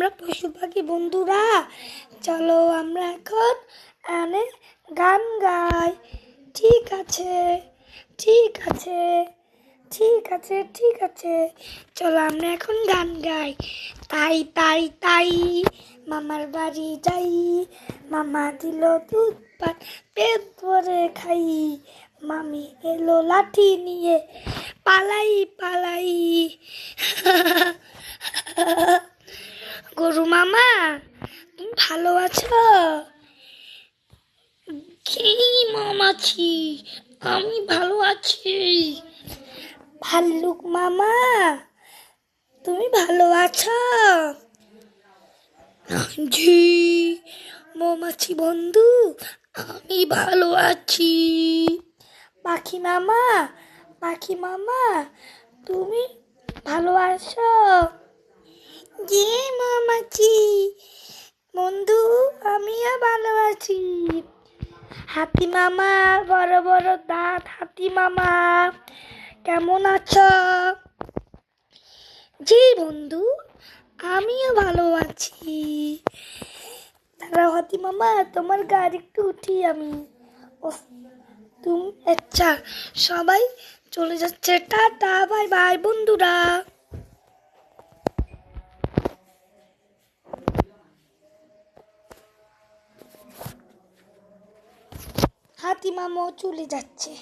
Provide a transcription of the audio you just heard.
আমরা পশু পাখি বন্ধুরা, চলো আমরা এখন গান গাই। ঠিক আছে, ঠিক আছে, ঠিক আছে, ঠিক আছে, চলো আমরা এখন গান গাই। তাই তাই তাই মামার বাড়ি যাই, মামা দিল দুধ পান পেট ভরে খাই, মামি এলো লাঠি নিয়ে পালাই পালাই। গরু মামা, তুমি ভালো আছো? কি মামাছি, আমি ভালো আছি। ভাল্লুক মামা, তুমি ভালো আছো? জি মৌমাছি বন্ধু, আমি ভালো আছি। পাখি মামা, পাখি মামা, তুমি ভালো আছো? জি মৌমাছি বন্ধু, আমিও ভালো আছি। হাতি মামা, বড় বড় দাঁত হাতি মামা, কেমন আছো? জি বন্ধু, আমিও ভালো আছি। দাঁড়াও হাতি মামা, তোমার গাড়ি একটু উঠি আমি। তুমি আচ্ছা, সবাই চলে যাচ্ছে, টাটা বাই বাই বন্ধুরা। হাতি মামাও চলে যাচ্ছে।